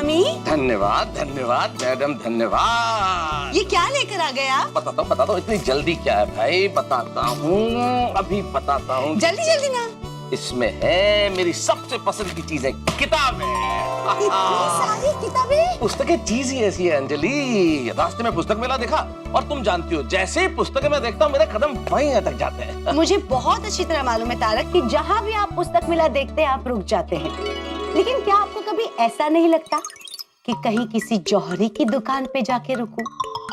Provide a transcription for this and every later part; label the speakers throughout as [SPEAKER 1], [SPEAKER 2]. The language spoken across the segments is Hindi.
[SPEAKER 1] स्वामी।
[SPEAKER 2] धन्यवाद धन्यवाद मैडम, धन्यवाद।
[SPEAKER 1] ये क्या लेकर आ गए आप?
[SPEAKER 2] बताता हूँ, इतनी जल्दी क्या है भाई, बताता हूँ, अभी बताता हूँ।
[SPEAKER 1] जल्दी जल्दी ना।
[SPEAKER 2] इसमें है मेरी सबसे पसंद की चीजें, किताबें।
[SPEAKER 1] इतनी सारी किताबें।
[SPEAKER 2] पुस्तकें चीज ही ऐसी है अंजलि। रास्ते में पुस्तक मेला देखा और तुम जानती हो, जैसे ही पुस्तकें मैं देखता हूँ मेरे कदम वहीं अटक जाते हैं।
[SPEAKER 1] मुझे बहुत अच्छी तरह मालूम है तारक कि जहाँ भी आप पुस्तक मेला देखते हैं आप रुक जाते हैं, लेकिन क्या आपको कभी ऐसा नहीं लगता कि कहीं किसी जौहरी की दुकान पे जाके रुकूं,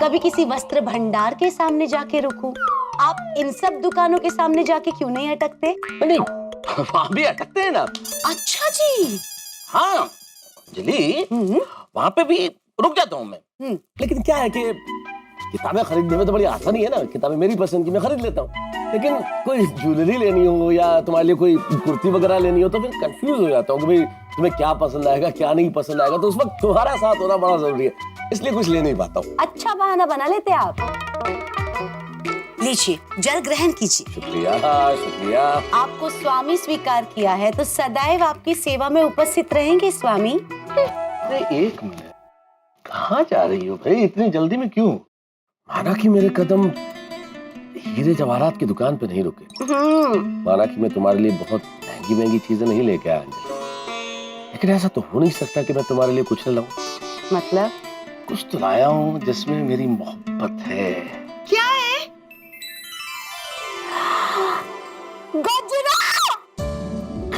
[SPEAKER 1] कभी किसी वस्त्र भंडार के सामने जाके रुकूं? आप इन सब दुकानों के सामने जाके क्यों नहीं अटकते?
[SPEAKER 2] नहीं, वहाँ भी अटकते हैं ना।
[SPEAKER 1] अच्छा जी।
[SPEAKER 2] हाँ अंजलि, वहाँ पे भी रुक जाता हूँ मैं। लेकिन क्या है कि किताबें खरीदने में तो बड़ी आसानी है ना, किताबें मेरी पसंद की मैं खरीद लेता हूँ। लेकिन कोई ज्वेलरी लेनी हो या तुम्हारे लिए कोई कुर्ती वगैरह लेनी हो तो फिर कंफ्यूज हो जाता हूँ कि भाई तुम्हें क्या पसंद आएगा क्या नहीं पसंद आएगा, तो उस वक्त तुम्हारा साथ होना बड़ा जरूरी है, इसलिए कुछ ले नहीं पाता हूँ।
[SPEAKER 1] अच्छा बहाना बना लेते आप। लीजिए, जल ग्रहण कीजिए।
[SPEAKER 2] शुक्रिया शुक्रिया।
[SPEAKER 1] आपको स्वामी स्वीकार किया है तो सदैव आपकी सेवा में उपस्थित रहेंगे स्वामी।
[SPEAKER 2] अरे एक मिनट, कहाँ जा रही हो भाई, इतनी जल्दी में क्यों? माना कि मेरे कदम हीरे जवाहरात की दुकान पे नहीं रुके, माना कि मैं तुम्हारे लिए बहुत महंगी महंगी चीजें नहीं लेके आया अंजलि, लेकिन ऐसा तो हो नहीं सकता कि मैं तुम्हारे लिए कुछ न लाऊं।
[SPEAKER 1] मतलब?
[SPEAKER 2] कुछ तो लाया हूँ जिसमें मेरी मोहब्बत है।
[SPEAKER 1] क्या है? गजरा।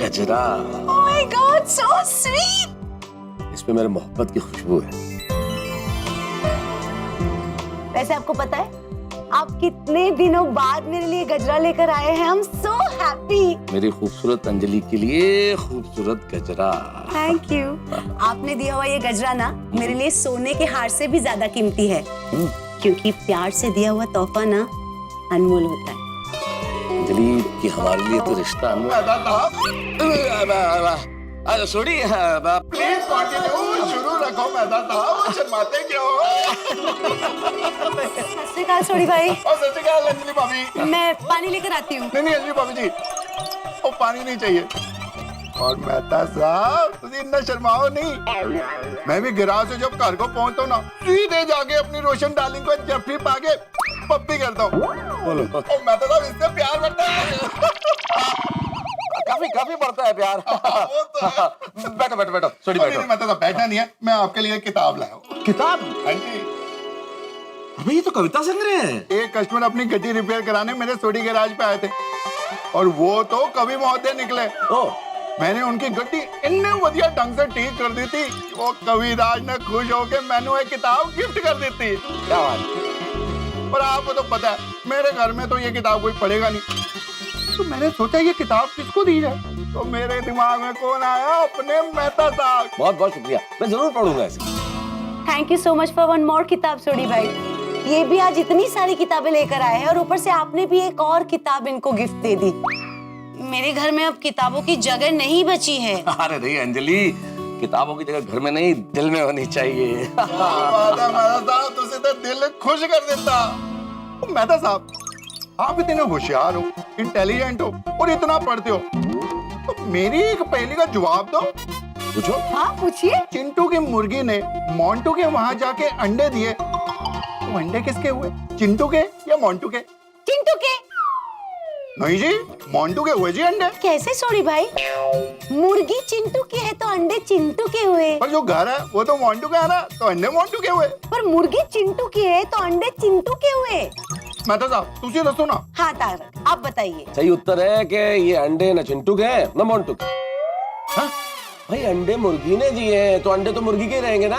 [SPEAKER 2] गजरा।
[SPEAKER 1] Oh my God, so sweet.
[SPEAKER 2] इसमें मेरे मोहब्बत की खुशबू है।
[SPEAKER 1] वैसे आपको पता है आप कितने दिनों बाद मेरे लिए गजरा लेकर आए हैं? I'm so happy।
[SPEAKER 2] मेरी खूबसूरत अंजलि के लिए खूबसूरत गजरा।
[SPEAKER 1] Thank you. आपने दिया हुआ ये गजरा ना मेरे लिए सोने के हार से भी ज्यादा कीमती है, क्योंकि प्यार से दिया हुआ तोहफा ना अनमोल होता है।
[SPEAKER 2] अंजलि कि हमारे लिए तो रिश्ता सॉरी
[SPEAKER 3] प्लीज कंटिन्यू, शुरू रखो मैदा साहब, शर्माते क्यों हो?
[SPEAKER 1] सत श्री अकाल सोडी भाई।
[SPEAKER 3] और सत श्री अकाल अंजलि भाभी।
[SPEAKER 1] मैं पानी लेकर आती हूँ।
[SPEAKER 3] नहीं अंजलि भाभी जी, वो पानी नहीं चाहिए। और मेहता साहब तुझे इतना शर्माओ नहीं, मैं भी गिराव से जब घर को पहुंचता हूँ ना सीधे जाके अपनी रोशन डार्लिंग को जफ्फी पाके पप्पी करता हूँ। बोलो। और मेहता साहब इससे प्यार बढ़ता है।
[SPEAKER 2] काफी बढ़ता है प्यार। बैठो बैठो बैठो, सॉरी बैठो।
[SPEAKER 3] मेहता साहब बैठना नहीं है, मैं आपके लिए किताब लाया हूँ।
[SPEAKER 2] किताब?
[SPEAKER 3] हाँ जी।
[SPEAKER 2] अबे ये तो कविता संग्रह है।
[SPEAKER 3] एक कस्टमर अपनी गड्डी रिपेयर कराने मेरे सोडी गैराज पे आए थे और वो तो कवि महोदय निकले। मैंने उनकी गड्डी इतने बढ़िया ढंग से ठीक कर दी थी, वो कविराज ने खुश होकर मैंने एक किताब गिफ्ट कर दी थी।
[SPEAKER 2] क्या बात?
[SPEAKER 3] पर आपको तो पता है मेरे घर में तो ये किताब कोई पढ़ेगा नहीं, तो मैंने सोचा ये किताब किसको दी जाए, तो मेरे दिमाग में कौन आया? अपने मेहता साहब।
[SPEAKER 2] बहुत बहुत शुक्रिया, मैं जरूर पढ़ूंगा इसे।
[SPEAKER 1] Thank you so much for one more किताब सोडी भाई। ये भी आज इतनी सारी किताबें लेकर आए हैं और ऊपर से आपने भी एक और किताब इनको गिफ्ट दे दी। मेरे घर में अब किताबों की जगह नहीं बची है।
[SPEAKER 2] अरे नहीं अंजलि, किताबों की जगह घर में नहीं दिल में होनी चाहिए।
[SPEAKER 3] मेहता साहब तुझे तो दिल खुश कर देता। मेहता साहब आप इतने होशियार हो, इंटेलिजेंट हो और इतना पढ़ते हो, तो मेरी एक पहेली का जवाब दो।
[SPEAKER 2] पूछो।
[SPEAKER 1] हाँ पूछिए।
[SPEAKER 3] चिंटू की मुर्गी ने मोंटू के वहां जाके अंडे दिए, तो अंडे किसके हुए? चिंटू के या मोंटू के?
[SPEAKER 1] चिंटू के।
[SPEAKER 3] नहीं जी, मोंटू के हुए जी अंडे।
[SPEAKER 1] कैसे सोडी भाई? मुर्गी चिंटू की है तो अंडे चिंटू के हुए।
[SPEAKER 3] पर जो घर है वो तो मोंटू का है ना, तो अंडे मोंटू के हुए।
[SPEAKER 1] पर मुर्गी चिंटू की है तो अंडे चिंटू के हुए।
[SPEAKER 3] मेहता साहब तुझे दसो ना।
[SPEAKER 1] हाँ तारक आप बताइए।
[SPEAKER 2] सही उत्तर है कि ये अंडे न चिंटू के हैं न मोंटू के। हाँ? भाई अंडे मुर्गी ने दिए हैं तो अंडे तो मुर्गी के रहेंगे ना।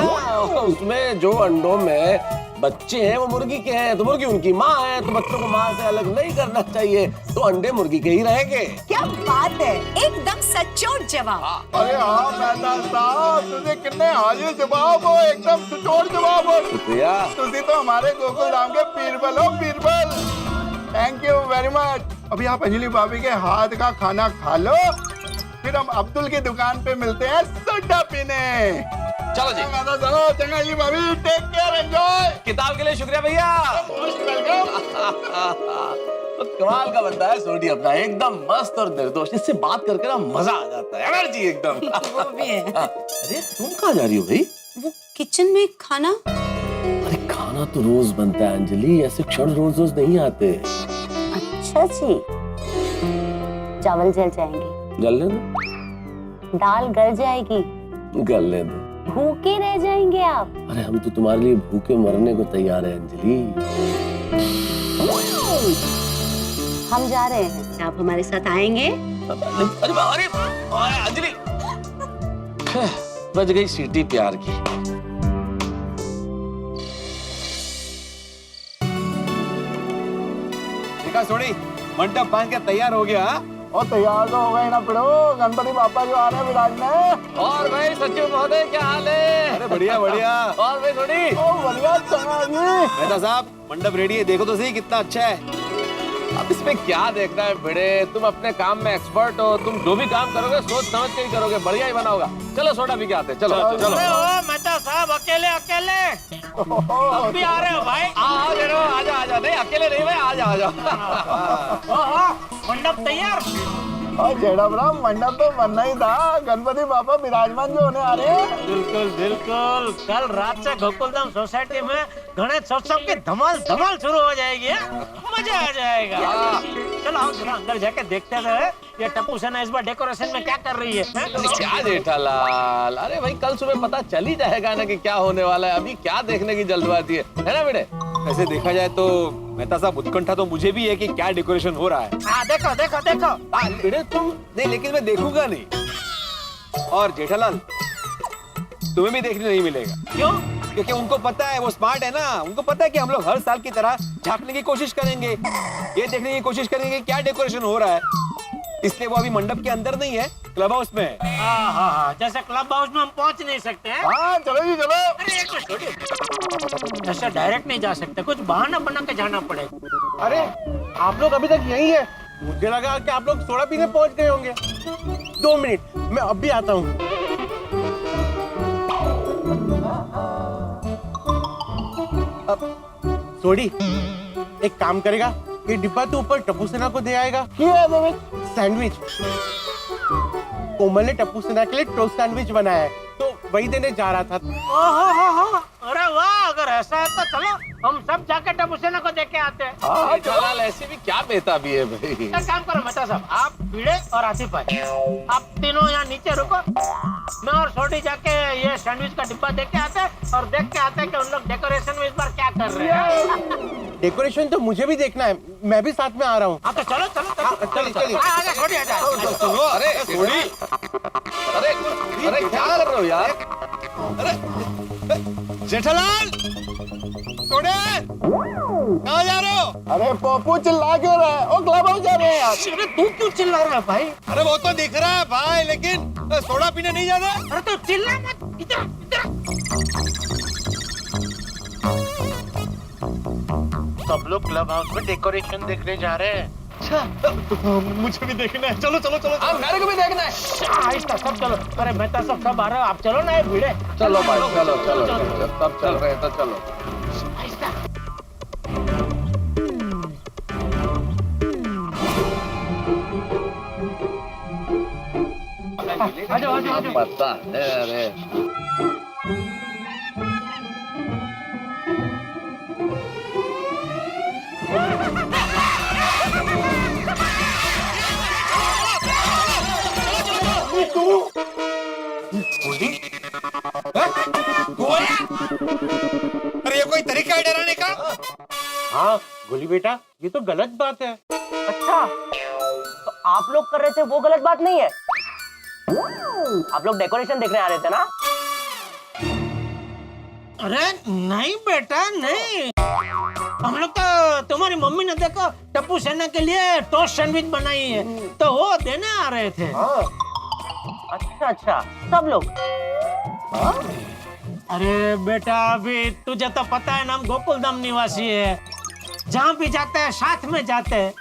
[SPEAKER 2] उसमें जो अंडों में बच्चे हैं वो मुर्गी के हैं, तो मुर्गी उनकी माँ है, तो बच्चों को माँ से अलग नहीं करना चाहिए, तो अंडे मुर्गी के ही रहेंगे।
[SPEAKER 1] क्या बात है, एकदम सचोट जवाब।
[SPEAKER 3] अरे हाँ मेहता साहब तुझे कितने हाजिर जवाब हो, एकदम सचोट जवाब हो।
[SPEAKER 2] शुक्रिया।
[SPEAKER 3] तुझे तो हमारे गोकुल धाम के बीरबल हो, Birbal. Thank you very much. अभी आप अंजलि भाभी के हाथ का खाना खा लो, फिर हम अब्दुल की दुकान पे मिलते हैं सोडा पीने।
[SPEAKER 2] चलो जी।
[SPEAKER 3] चलो चंगा अंजलि भाभी, टेक केयर, एंजॉय।
[SPEAKER 2] किताब के लिए शुक्रिया भैया।
[SPEAKER 3] Most welcome.
[SPEAKER 2] तो कमाल का बंदा है सोडी अपना, एकदम मस्त और निर्दोष, इससे बात करके ना मजा आ जाता है, एनर्जी एकदम।
[SPEAKER 1] वो भी है।
[SPEAKER 2] अरे तुम कहाँ जा रही हो भाई?
[SPEAKER 1] वो किचन में खाना?
[SPEAKER 2] अरे खाना तो रोज बनता है अंजलि, ऐसे क्षण रोज रोज नहीं आते।
[SPEAKER 1] अच्छा जी। चावल जल जाएंगे,
[SPEAKER 2] गल लेना,
[SPEAKER 1] दाल गल जाएगी,
[SPEAKER 2] गल लेना।
[SPEAKER 1] भूखे रह जाएंगे आप।
[SPEAKER 2] अरे हम तो तुम्हारे लिए भूखे मरने को तैयार है अंजलि।
[SPEAKER 1] हम जा रहे हैं, आप हमारे साथ आएंगे?
[SPEAKER 2] अरे अरे अंजलि, बज गई सीटी प्यार की।
[SPEAKER 4] देखा सोनी, मंडप बांध के तैयार हो गया।
[SPEAKER 3] और तैयार तो हो गए ना पिड़ो, गणपति बापा जो आ रहे हैं विराजने।
[SPEAKER 2] और भाई सचिव महोदय क्या हाल है?
[SPEAKER 4] अरे बढ़िया बढ़िया।
[SPEAKER 2] और भाई थोड़ी
[SPEAKER 3] ओ बढ़िया चंगा जी।
[SPEAKER 4] मेहता साहब, मंडप रेडी है, देखो तो सही कितना अच्छा है।
[SPEAKER 2] अब इसमें क्या देखना है भिड़े, तुम अपने काम में एक्सपर्ट हो, तुम जो भी काम करोगे सोच समझ के ही करोगे, बढ़िया ही बना होगा। चलो सोडा पी के आते हैं, चलो चलो।
[SPEAKER 5] मेहता साहब अकेले अकेले अब भी आ रहे हो भाई?
[SPEAKER 2] आजा आजा, नहीं अकेले नहीं भाई, आजा आजा।
[SPEAKER 5] मंडप तैयार?
[SPEAKER 3] और जेड़ाब्राम मंडप तो बनना ही था, गणपति बापा विराजमान जो होने आ रहे हैं।
[SPEAKER 5] बिल्कुल बिल्कुल, कल रात से गोकुलधाम सोसाइटी में गणेशोत्सव की धमाल धमाल शुरू हो जाएगी, मजा आ जाएगा। चलो हम थोड़ा अंदर जाके देखते हैं ये टप्पू सेना इस बार डेकोरेशन में क्या कर रही है।
[SPEAKER 2] क्या जेठालाल, अरे भाई कल सुबह पता चल ही जाएगा ना कि क्या होने वाला है, अभी क्या देखने की जल्दबाजी है ना बेटे?
[SPEAKER 4] ऐसे देखा जाए तो मेहता साहब उत्कंठा तो मुझे भी है कि क्या डेकोरेशन हो रहा है।
[SPEAKER 5] हाँ देखो देखो देखो।
[SPEAKER 4] बेटे तुम नहीं, लेकिन मैं देखूंगा नहीं। और जेठालाल, तुम्हें भी देखने नहीं मिलेगा।
[SPEAKER 5] क्यों?
[SPEAKER 4] क्योंकि उनको पता है, वो स्मार्ट है ना, उनको पता है कि हम लोग हर साल की तरह झांकने की कोशिश करेंगे, ये देखने की कोशिश करेंगे कि क्या डेकोरेशन हो रहा है। इसलिए वो अभी मंडप के अंदर नहीं है, क्लब हाउस में है।
[SPEAKER 5] हाँ, जैसे क्लब हाउस में हम पहुंच नहीं सकते हैं।
[SPEAKER 3] हाँ चलो जी चलो।
[SPEAKER 5] अरे एक मिनट छोड़िए, ऐसे डायरेक्ट नहीं जा सकते, कुछ बहाना बना के जाना पड़ेगा।
[SPEAKER 6] अरे आप लोग अभी तक यहीं है? मुझे लगा कि आप लोग सोडा पीने पहुंच गए होंगे। 2 मिनट, मैं अब भी आता हूँ। अब सोडी, एक काम करेगा, ये डिब्बा तो ऊपर टप्पू सेना को दे आएगा। सैंडविच। कोमल ने टप्पू सेना के लिए टोस्ट सैंडविच बनाया है, तो वही देने जा रहा था।
[SPEAKER 5] अरे वाह, अगर ऐसा है तो चलो हम सब जाके टप्पू सेना को देख के आते हैं।
[SPEAKER 2] जेठालाल ऐसे भी क्या बेताबी है भाई?
[SPEAKER 5] एक काम करो मेहता साहब, आप भिड़े और आसिफ भाई, आप तीनों यहाँ नीचे रुको, मैं और सोडी जाके ये सैंडविच का डिब्बा देख के आते हैं और देख के आते हैं कि उन लोग डेकोरेशन में इस बार क्या कर रहे हैं।
[SPEAKER 6] डेकोरेशन तो मुझे भी देखना है, मैं भी साथ में आ रहा हूँ।
[SPEAKER 5] हाँ तो चलो चलो चलो
[SPEAKER 6] चलिए।
[SPEAKER 5] आजा सोडी आजा।
[SPEAKER 2] सुनो, अरे सोडी, अरे अरे क्या कर रहे हो यार?
[SPEAKER 4] जेठालाल, सोडे, कहाँ जा रहे हो?
[SPEAKER 3] अरे पप्पू चिल्ला क्यों रहा है? ओ क्लब हाउस जा रहे हैं यार।
[SPEAKER 5] अरे तू क्यों चिल्ला रहा है भाई?
[SPEAKER 4] अरे वो तो दिख रहा है भाई, लेकिन सोडा पीने नहीं जाना।
[SPEAKER 5] अरे तो चिल्ला मत, इधर इधर।
[SPEAKER 6] सब लोग क्लब हाउस में डेकोरेशन देखने जा रहे हैं।
[SPEAKER 4] मुझे भी देखना है, चलो चलो चलो।
[SPEAKER 2] हाँ मेरे को भी देखना है।
[SPEAKER 5] आहिस्ता सब चलो। अरे मेहता साहब सब आ रहे हो, आप चलो ना, ये भिड़े।
[SPEAKER 2] चलो भाई चलो चलो चलो, सब चल रहे हैं तो चलो।
[SPEAKER 5] आहिस्ता। आजाओ आजाओ आजाओ।
[SPEAKER 2] पता है, अरे
[SPEAKER 4] अरे ये कोई तरीका है डराने का?
[SPEAKER 6] हाँ गोली बेटा, ये तो गलत बात है।
[SPEAKER 7] अच्छा, तो आप लोग कर रहे थे वो गलत बात नहीं है? आप लोग डेकोरेशन देखने आ रहे थे ना?
[SPEAKER 5] अरे नहीं बेटा नहीं, हम लोग तो तुम्हारी मम्मी ने देखो टप्पू सेना के लिए टोस्ट सैंडविच बनाई है, तो वो देने आ रहे थे।
[SPEAKER 7] अच्छा, सब लोग?
[SPEAKER 5] अरे बेटा अभी तुझे तो पता है ना, हम गोकुलधाम निवासी है, जहाँ भी जाते हैं साथ में जाते हैं।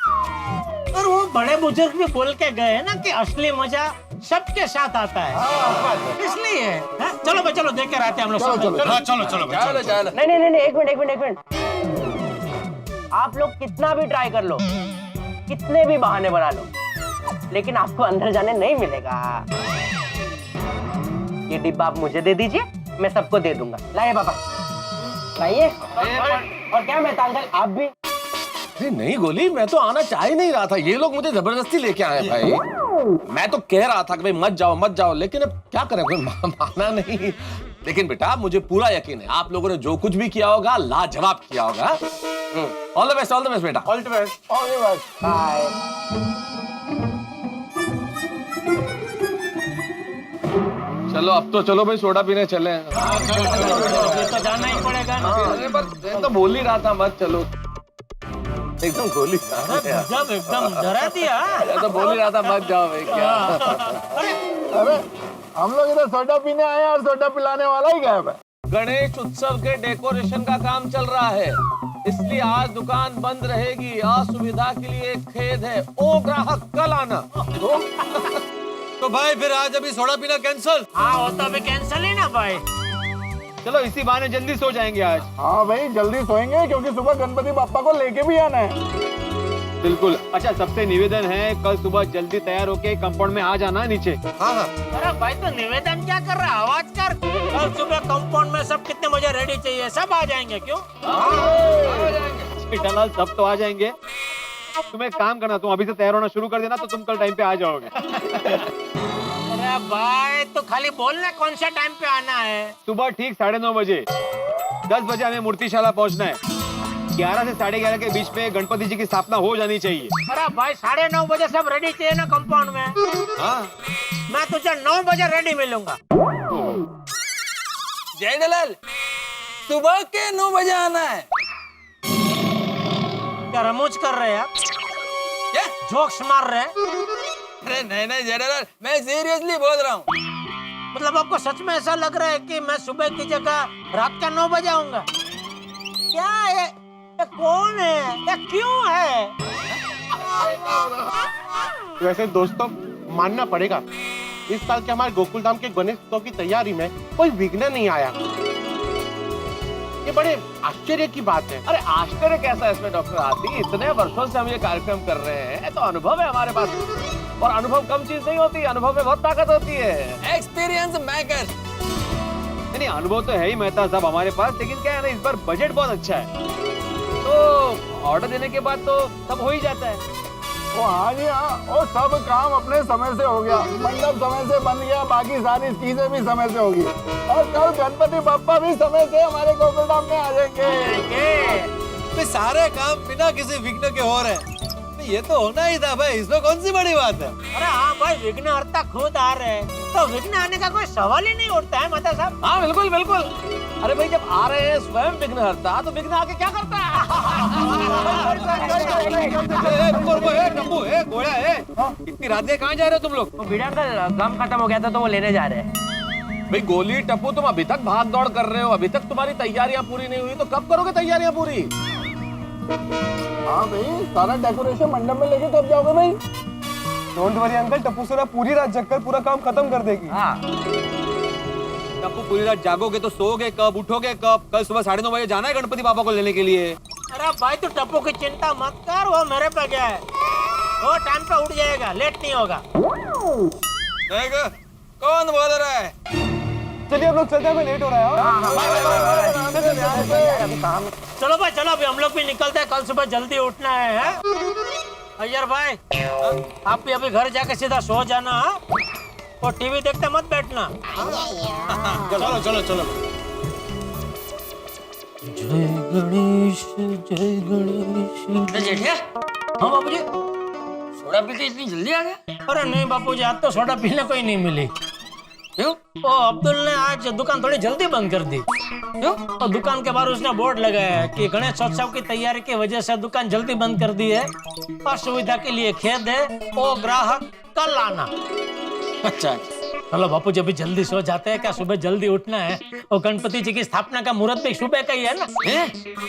[SPEAKER 5] और वो बड़े बुजुर्ग भी बोल के गए ना कि असली मजा सबके साथ आता है, इसलिए हाँ? चलो भाई चलो देख कर आते हैं हम लोग।
[SPEAKER 4] चलो।
[SPEAKER 7] नहीं, एक मिनट। आप लोग कितना भी ट्राई कर लो, कितने भी बहाने बना लो, लेकिन आपको अंदर जाने नहीं मिलेगा। ये डिब्बा आप मुझे दे दीजिए, मैं सबको दे दूंगा। लाइए पापा, लाइए। और क्या मेहता अंकल, आप भी?
[SPEAKER 2] अरे नहीं गोली, मैं तो आना चाह ही नहीं रहा था, ये लोग मुझे जबरदस्ती लेके आए भाई। मैं तो कह रहा था कि भाई मत जाओ, लेकिन अब क्या करें, कोई माना नहीं। लेकिन बेटा मुझे पूरा यकीन है आप लोगों ने जो कुछ भी किया होगा लाजवाब किया होगा। ऑल द बेस्ट बेटा।
[SPEAKER 6] All the best.
[SPEAKER 7] बाय।
[SPEAKER 2] चलो अब तो चलो भाई सोडा पीने चले।
[SPEAKER 5] ये तो जाना ही पड़ेगा ना।
[SPEAKER 2] अरे पर मैं तो बोल ही रहा था मत चलो, एकदम गोली
[SPEAKER 5] जब एकदम डरा दिया।
[SPEAKER 2] मैं तो बोल ही रहा था मत जाओ भाई। क्या
[SPEAKER 3] अरे हम लोग इधर सोडा पीने आए हैं और सोडा पिलाने वाला ही गायब है।
[SPEAKER 2] गणेश उत्सव के डेकोरेशन का काम चल रहा है, इसलिए आज दुकान बंद रहेगी। असुविधा के लिए खेद है। ओ ग्राहक कल आना।
[SPEAKER 4] तो भाई फिर आज अभी सोडा पीना कैंसिल।
[SPEAKER 5] हाँ वो तो अभी कैंसिल ही ना भाई।
[SPEAKER 4] चलो इसी बहाने जल्दी सो जाएंगे आज।
[SPEAKER 3] हाँ भाई जल्दी सोएंगे क्योंकि सुबह गणपति बाप्पा को लेके भी आना है।
[SPEAKER 4] बिल्कुल। अच्छा सबसे निवेदन है कल सुबह जल्दी तैयार होके कंपाउंड में आ जाना नीचे। हाँ हाँ।
[SPEAKER 5] अरे भाई तो निवेदन क्या कर रहा है, आवाज कर। कल सुबह कंपाउंड में सब कितने बजे रेडी चाहिए, सब आ जाएंगे। क्यों?
[SPEAKER 4] फिलहाल सब तो आ जाएंगे। तुम एक काम करना, तुम अभी से तैयार होना शुरू कर देना तो तुम कल टाइम पे आ जाओगे।
[SPEAKER 5] अरे भाई तो खाली बोलना कौन सा टाइम पे आना है।
[SPEAKER 4] सुबह ठीक 9:30 बजे। 10 बजे हमें मूर्तिशाला पहुंचना है। 11 से 11:30 के बीच में गणपति जी की स्थापना हो जानी चाहिए।
[SPEAKER 5] अरे भाई 9:30 बजे सब रेडी चाहिए ना कंपाउंड में।
[SPEAKER 4] हाँ।
[SPEAKER 5] मैं तुझे 9 बजे रेडी मिलूंगा।
[SPEAKER 8] जय दलाल, सुबह के 9 बजे आना है।
[SPEAKER 5] क्या रमूज कर रहे हैं आप?
[SPEAKER 8] क्या
[SPEAKER 5] जोक्स मार रहे हैं?
[SPEAKER 8] अरे नहीं जय दलाल, मैं सीरियसली बोल रहा हूँ।
[SPEAKER 5] मतलब आपको सच में ऐसा लग रहा है कि मैं सुबह की जगह रात का 9 बजे आऊंगा? क्या ये कौन है, ये क्यों है?
[SPEAKER 6] वैसे दोस्तों मानना पड़ेगा, इस साल के हमारे गोकुल धाम के गणेश उत्सव की तैयारी में कोई विघ्न नहीं आया। ये बड़े आश्चर्य की बात है।
[SPEAKER 2] अरे आश्चर्य कैसा है इसमें डॉक्टर हाथी, इतने वर्षों से हम ये कार्यक्रम कर रहे हैं तो अनुभव है हमारे पास, और अनुभव कम चीज नहीं होती, अनुभव में बहुत ताकत होती है।
[SPEAKER 8] एक्सपीरियंस मैकर।
[SPEAKER 4] नहीं अनुभव तो है ही मेहता साहब हमारे पास, लेकिन क्या है ना इस बार बजट बहुत अच्छा है, तो ऑर्डर देने के बाद तो सब हो ही जाता है।
[SPEAKER 3] वो हाँ जी हाँ, और सब काम अपने समय से हो गया, मंडप समय से बन गया, बाकी सारी चीजें भी समय से होगी, और कल गणपति बाप्पा भी समय से हमारे गोकुलधाम में आ जाएंगे।
[SPEAKER 8] सारे काम बिना किसी विघ्न के हो रहे हैं, ये तो होना ही था भाई, इसमें कौन सी बड़ी बात है।
[SPEAKER 5] अरे हाँ भाई, विघ्नहर्ता खुद आ रहे हैं तो विघ्न आने का कोई सवाल ही नहीं उठता है माता साहब।
[SPEAKER 2] हाँ बिल्कुल बिल्कुल। अरे भाई जब आ रहे हैं स्वयं विघ्नहर्ता तो विघ्न आके क्या करता है?
[SPEAKER 4] इतनी रात में कहाँ जा रहे हो तुम लोग?
[SPEAKER 7] वीडियो अंकल गम खत्म हो गया था तो वो लेने जा रहे हैं।
[SPEAKER 2] भाई गोली टप्पू तुम अभी तक भाग दौड़ कर रहे हो, अभी तक तुम्हारी तैयारियां पूरी नहीं हुई, तो कब करोगे तैयारियां पूरी?
[SPEAKER 3] हाँ भाई, सारा डेकोरेशन मंडप में लेके कब जाओगे भाई?
[SPEAKER 6] डोंट वरी अंकल, टप्पू सोना पूरी रात जगकर पूरा काम खत्म कर देगी।
[SPEAKER 7] हाँ।
[SPEAKER 4] टप्पू पूरी रात जागोगे तो सोओगे कब, उठोगे कब? कल सुबह 9:30 बजे जाना है गणपति बाबा को लेने के लिए।
[SPEAKER 5] अरे भाई तू टप्पू की चिंता मत कर, वो मेरे पे गया है, वो टाइम पे उठ जाएगा, लेट नहीं होगा।
[SPEAKER 8] देखो कौन बोल रहा है?
[SPEAKER 6] चलिए हम लोग चलते हैं, लेट हो रहा है।
[SPEAKER 5] चलो भाई चलो, अभी हम लोग भी निकलते हैं, कल सुबह जल्दी उठना है। अय्यर भाई आप भी अभी घर जाके सीधा सो जाना, और टीवी देखते मत बैठना।
[SPEAKER 8] चलो चलो चलो।
[SPEAKER 5] जय गणेश जय गणेश।
[SPEAKER 8] जेठिया,
[SPEAKER 5] हाँ बाबूजी।
[SPEAKER 8] सोडा पी के इतनी जल्दी आ गया?
[SPEAKER 5] अरे नहीं बापूजी, आज तो सोडा पीने को ही नहीं मिली।
[SPEAKER 8] क्यों?
[SPEAKER 5] ओ अब्दुल ने आज दुकान थोड़ी जल्दी बंद कर दी।
[SPEAKER 8] क्यों?
[SPEAKER 5] और दुकान के बाहर उसने बोर्ड लगाया है कि गणेशोत्सव की तैयारी की वजह से दुकान जल्दी बंद कर दी है, असुविधा के लिए खेद है, ओ ग्राहक कल आना।
[SPEAKER 8] अच्छा
[SPEAKER 5] चलो बापू जी अभी जल्दी सो जाते हैं, क्या सुबह जल्दी उठना है, और गणपति जी की स्थापना का मुहूर्त भी सुबह का ही है ना।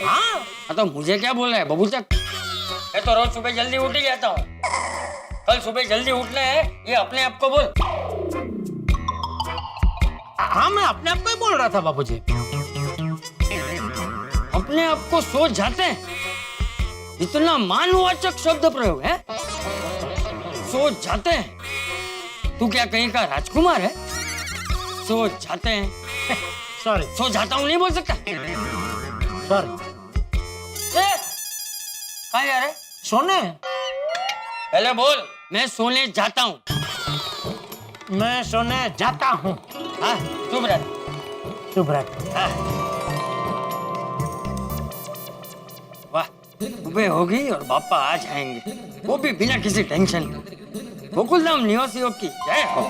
[SPEAKER 8] हाँ तो मुझे क्या बोल रहा है बबू तक? मैं तो रोज सुबह जल्दी उठ ही जाता हूँ, कल सुबह जल्दी उठना है, ये अपने आप को बोल।
[SPEAKER 5] हाँ मैं अपने आप को ही बोल रहा था बापूजी।
[SPEAKER 8] अपने आप को सोच जाते हैं, इतना मानवाचक शब्द प्रयोग है। सोच जाते हैं, तू क्या कहीं का राजकुमार है? सोच जाते हैं,
[SPEAKER 5] सॉरी
[SPEAKER 8] सो जाता हूँ नहीं बोल सकता?
[SPEAKER 5] सॉरी।
[SPEAKER 8] कहाँ जा रहे?
[SPEAKER 5] सोने?
[SPEAKER 8] पहले बोल, मैं सोने जाता हूँ।
[SPEAKER 5] मैं सोने जाता हूँ।
[SPEAKER 8] हाँ, चुप रह।
[SPEAKER 5] चुप रह।
[SPEAKER 8] हाँ। वाह, सुबह होगी और पापा आ जाएंगे, वो भी बिना किसी टेंशन के। गोकुलधाम निवासियों की जय हो।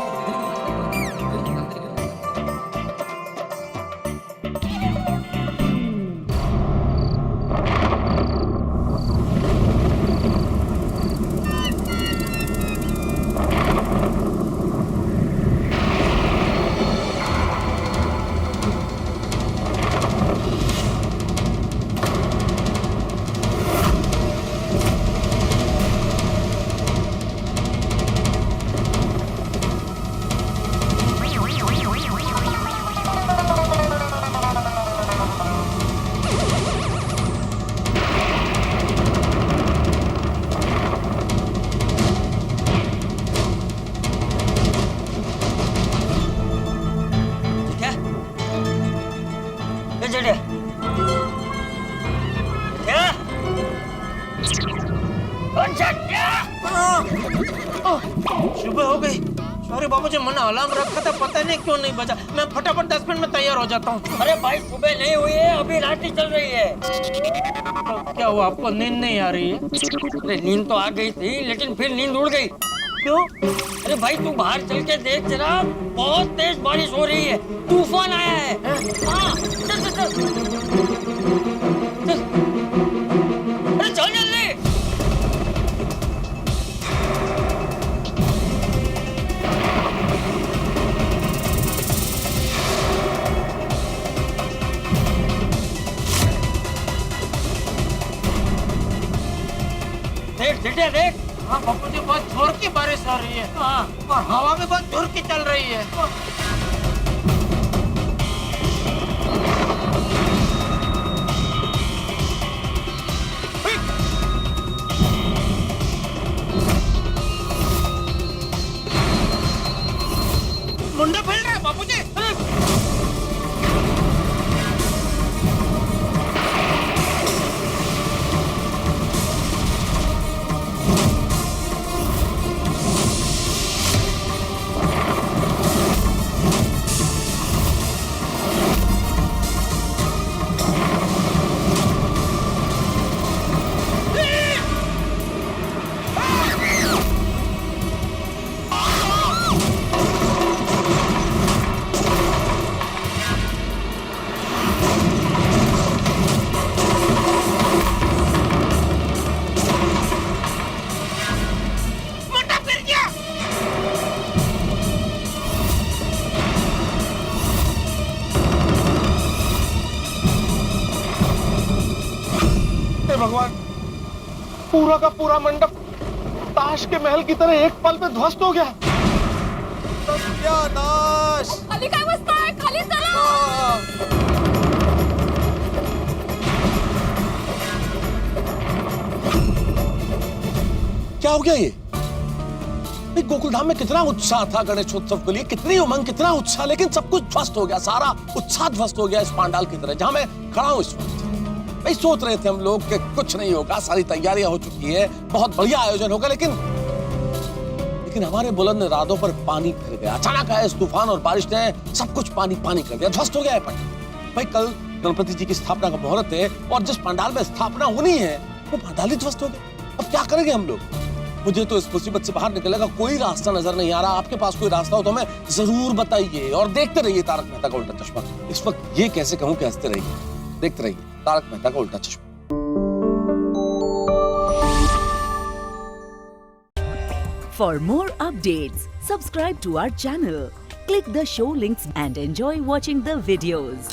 [SPEAKER 8] चिड़िया क्या?
[SPEAKER 5] सुबह हो गई। सॉरी बाबूजी, मैंने अलार्म रखा था, पता नहीं क्यों नहीं बजा। मैं फटाफट 10 मिनट में तैयार हो जाता हूँ।
[SPEAKER 8] अरे भाई सुबह नहीं हुई है, अभी रात ही चल रही है।
[SPEAKER 5] तो क्या हुआ, आपको नींद नहीं आ रही है?
[SPEAKER 8] अरे नींद तो आ गई थी, लेकिन फिर नींद उड़ गई।
[SPEAKER 5] क्यों?
[SPEAKER 8] अरे भाई तू बाहर चल के देख जरा, बहुत तेज बारिश हो रही है, तूफान आया है। हाँ, चल चल चल चल, अरे चल जल्दी। देख चिड़िया देख।
[SPEAKER 5] हाँ बाबूजी, बहुत जोर की बारिश हो रही है।
[SPEAKER 8] हाँ,
[SPEAKER 5] और हवा भी बहुत जोर की चल रही है। मुंडा फैल रहा है बाबूजी।
[SPEAKER 6] भगवान, पूरा का पूरा मंडप ताश के महल की तरह एक पल में ध्वस्त हो गया। सत्यानाश!
[SPEAKER 9] खाली काय बसताय? खाली चला!
[SPEAKER 2] क्या हो गया ये? भाई गोकुलधाम में कितना उत्साह था गणेशोत्सव के लिए, कितनी उमंग, कितना उत्साह, लेकिन सब कुछ ध्वस्त हो गया, सारा उत्साह ध्वस्त हो गया इस पांडाल की तरह जहां मैं खड़ा हूं इस वक्त। भाई सोच रहे थे हम लोग कि कुछ नहीं होगा, सारी तैयारियां हो चुकी है, बहुत बढ़िया आयोजन होगा, लेकिन हमारे बुलंद इरादों पर पानी फिर गया। अचानक आया इस तूफान और बारिश ने सब कुछ पानी पानी कर दिया, ध्वस्त हो गया है पंडाल। भाई कल गणपति जी की स्थापना का मुहूर्त है और जिस पंडाल में स्थापना होनी है वो पंडाल ही ध्वस्त हो गया। अब क्या करेंगे हम लोग? मुझे तो इस मुसीबत से बाहर निकलने का कोई रास्ता नजर नहीं आ रहा। आपके पास कोई रास्ता हो तो हमें जरूर बताइए और देखते रहिए तारक मेहता का उल्टा चश्मा। इस वक्त ये कैसे कहूं कि हंसते रहिए, देखते रहिए तारक मेहता का उल्टा चश्मा।
[SPEAKER 10] For more updates, subscribe to our channel, click the show links and enjoy watching the videos.